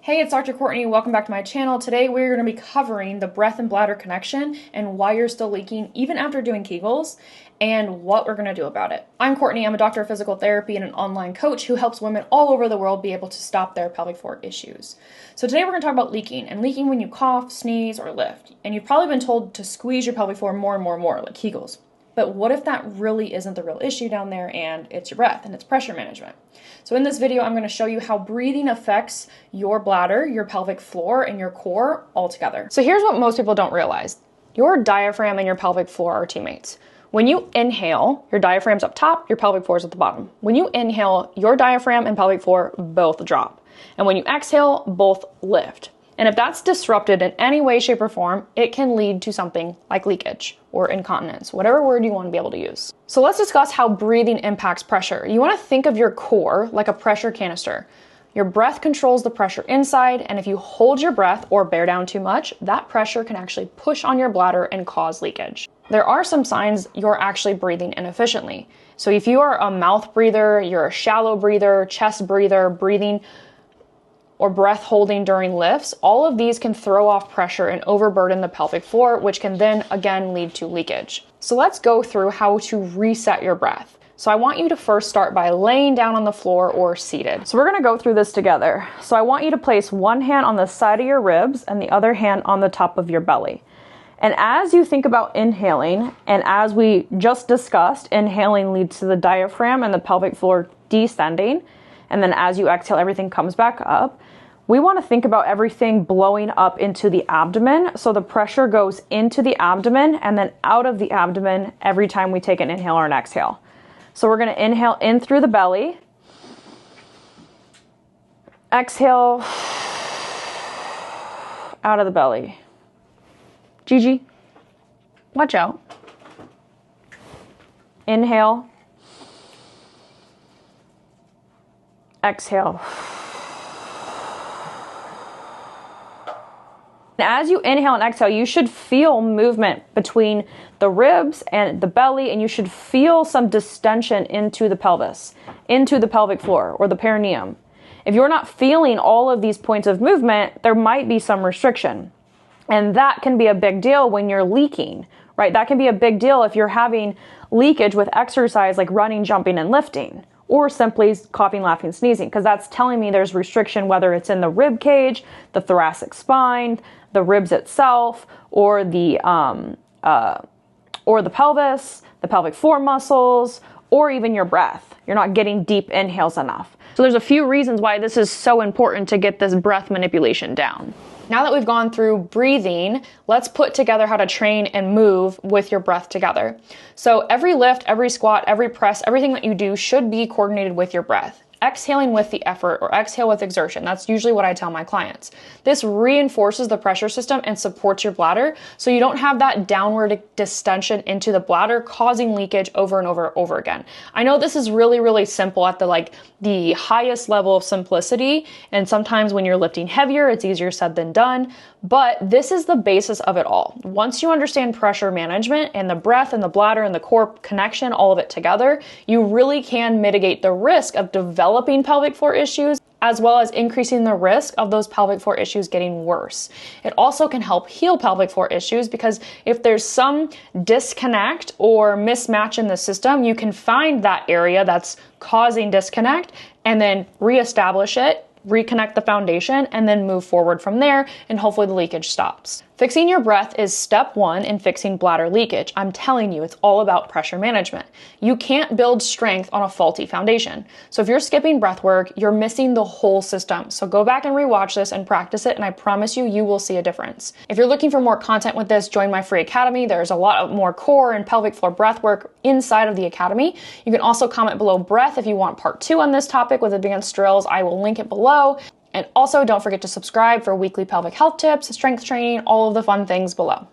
Hey, it's Dr. Courtney. Welcome back to my channel. Today we're going to be covering the breath and bladder connection and why you're still leaking even after doing kegels and what we're going to do about it. I'm Courtney. I'm a doctor of physical therapy and an online coach who helps women all over the world be able to stop their pelvic floor issues. So today we're going to talk about leaking and leaking when you cough, sneeze, or lift. And you've probably been told to squeeze your pelvic floor more and more and more, like kegels. But what if that really isn't the real issue down there and it's your breath and it's pressure management? So in this video, I'm going to show you how breathing affects your bladder, your pelvic floor, and your core all together. So here's what most people don't realize. Your diaphragm and your pelvic floor are teammates. When you inhale, your diaphragm's up top, your pelvic floor is at the bottom. When you inhale, your diaphragm and pelvic floor both drop. And when you exhale, both lift. And if that's disrupted in any way, shape, or form, it can lead to something like leakage or incontinence, whatever word you want to be able to use. So let's discuss how breathing impacts pressure. You want to think of your core like a pressure canister. Your breath controls the pressure inside, and if you hold your breath or bear down too much, that pressure can actually push on your bladder and cause leakage. There are some signs you're actually breathing inefficiently. So if you are a mouth breather, you're a shallow breather, chest breather, breathing or breath holding during lifts, all of these can throw off pressure and overburden the pelvic floor, which can then again lead to leakage. So let's go through how to reset your breath. So I want you to first start by laying down on the floor or seated. So we're gonna go through this together. So I want you to place one hand on the side of your ribs and the other hand on the top of your belly. And as you think about inhaling, and as we just discussed, inhaling leads to the diaphragm and the pelvic floor descending. And then as you exhale, everything comes back up. We want to think about everything blowing up into the abdomen. So the pressure goes into the abdomen and then out of the abdomen every time we take an inhale or an exhale. So we're going to inhale in through the belly. Exhale out of the belly. Gigi, watch out. Inhale. Exhale. As you inhale and exhale, you should feel movement between the ribs and the belly, and you should feel some distension into the pelvis, into the pelvic floor or the perineum. If you're not feeling all of these points of movement, there might be some restriction. And that can be a big deal when you're leaking, right? That can be a big deal if you're having leakage with exercise like running, jumping, and lifting, or simply coughing, laughing, sneezing, because that's telling me there's restriction, whether it's in the rib cage, the thoracic spine, the ribs itself, or the pelvis, the pelvic floor muscles, or even your breath. You're not getting deep inhales enough. So there's a few reasons why this is so important to get this breath manipulation down. Now that we've gone through breathing, let's put together how to train and move with your breath together. So every lift, every squat, every press, everything that you do should be coordinated with your breath. Exhaling with the effort or exhale with exertion. That's usually what I tell my clients. This reinforces the pressure system and supports your bladder so you don't have that downward distension into the bladder causing leakage over and over and over again. I know this is really, really simple at the highest level of simplicity, and sometimes when you're lifting heavier, it's easier said than done, but this is the basis of it all. Once you understand pressure management and the breath and the bladder and the core connection, all of it together, you really can mitigate the risk of developing pelvic floor issues, as well as increasing the risk of those pelvic floor issues getting worse. It also can help heal pelvic floor issues because if there's some disconnect or mismatch in the system, you can find that area that's causing disconnect and then reestablish it, reconnect the foundation, and then move forward from there, and hopefully the leakage stops. Fixing your breath is step one in fixing bladder leakage. I'm telling you, it's all about pressure management. You can't build strength on a faulty foundation. So if you're skipping breath work, you're missing the whole system. So go back and rewatch this and practice it, and I promise you, you will see a difference. If you're looking for more content with this, join my free academy. There's a lot more core and pelvic floor breath work inside of the academy. You can also comment below breath if you want part 2 on this topic with advanced drills. I will link it below. And also don't forget to subscribe for weekly pelvic health tips, strength training, all of the fun things below.